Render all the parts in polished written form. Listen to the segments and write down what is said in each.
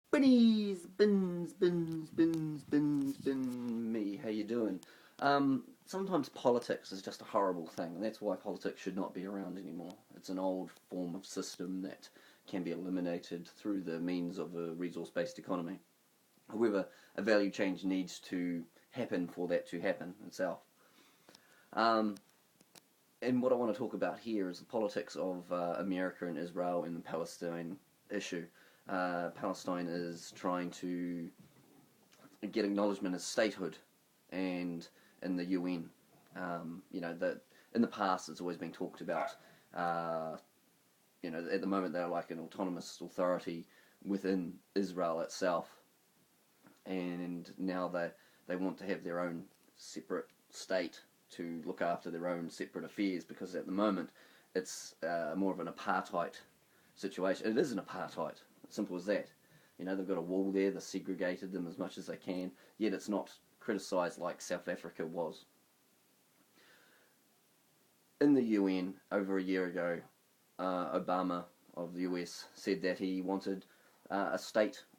Spinnies, spin me. How you doing? Sometimes politics is just a horrible thing, and that's why politics should not be around anymore. It's an old form of system that can be eliminated through the means of a resource-based economy. However, a value change needs to happen for that to happen itself. Um, and what I want to talk about here is the politics of America and Israel and the Palestine issue. Palestine is trying to get acknowledgement as statehood, and in the UN, that in the past it's always been talked about. At the moment they're like an autonomous authority within Israel itself, and now they want to have their own separate state to look after their own separate affairs, because at the moment it's more of an apartheid situation. It is an apartheid, simple as that. They've got a wall there, they've segregated them as much as they can, yet it's not criticised like South Africa was. In the UN, over a year ago, Obama of the US said that he wanted a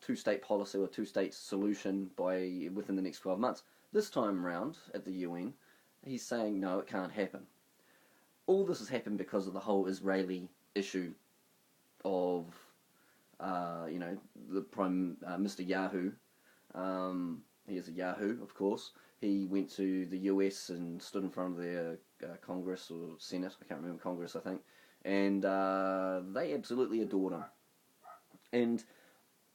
two-state policy or two-state solution within the next 12 months. This time round at the UN, he's saying no, it can't happen. All this has happened because of the whole Israeli issue of, the Prime Mr. Yahoo. He is a Yahoo, of course. He went to the US and stood in front of their Congress or Senate, I can't remember, Congress I think, and they absolutely adored him. And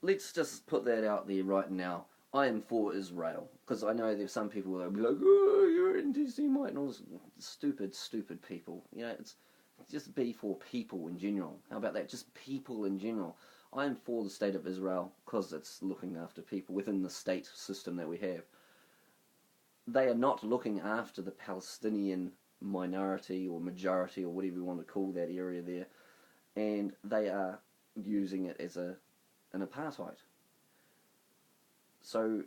let's just put that out there right now. I am for Israel, because I know there's some people that will be like, oh, you're anti-Semite and all this stupid people. It's just be for people in general. How about that? Just people in general. I am for the state of Israel because it's looking after people within the state system that we have. They are not looking after the Palestinian minority or majority or whatever you want to call that area there, and they are using it as an apartheid. So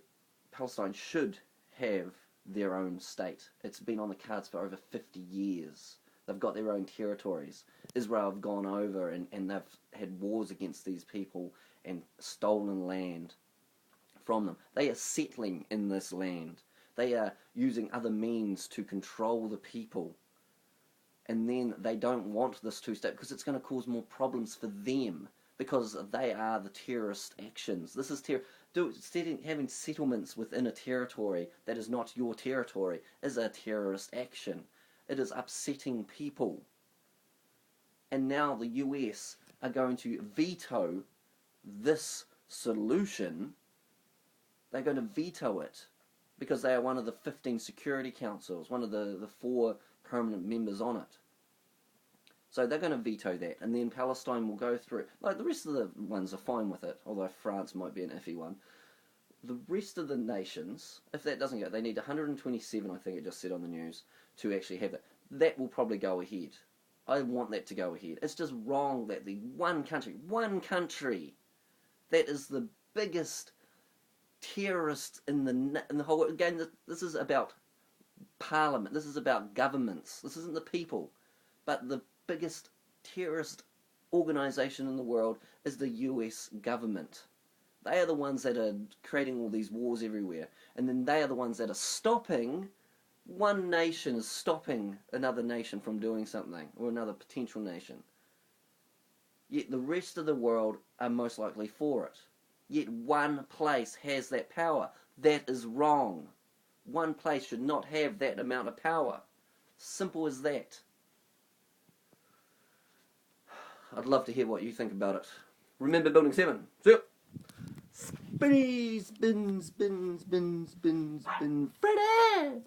Palestine should have their own state. It's been on the cards for over 50 years. They've got their own territories. Israel have gone over and they've had wars against these people and stolen land from them. They are settling in this land. They are using other means to control the people. And then they don't want this two-state because it's going to cause more problems for them, because they are the terrorist actions. This is having settlements within a territory that is not your territory is a terrorist action. It is upsetting people. And now the US are going to veto this solution. They're going to veto it because they are one of the 15 Security Councils, one of the 4 permanent members on it. So they're going to veto that, and then Palestine will go through. Like, the rest of the ones are fine with it, although France might be an iffy one. The rest of the nations, if that doesn't go, they need 127, I think it just said on the news, to actually have that. That will probably go ahead. I want that to go ahead. It's just wrong that the one country, that is the biggest terrorist in the whole world. Again, this is about parliament, this is about governments, this isn't the people, but the biggest terrorist organisation in the world is the US government. They are the ones that are creating all these wars everywhere, and then they are the ones that are stopping. One nation is stopping another nation from doing something, or another potential nation. Yet the rest of the world are most likely for it. Yet one place has that power. That is wrong. One place should not have that amount of power. Simple as that. I'd love to hear what you think about it. Remember Building 7. See ya! Spinny, spin, Freddy!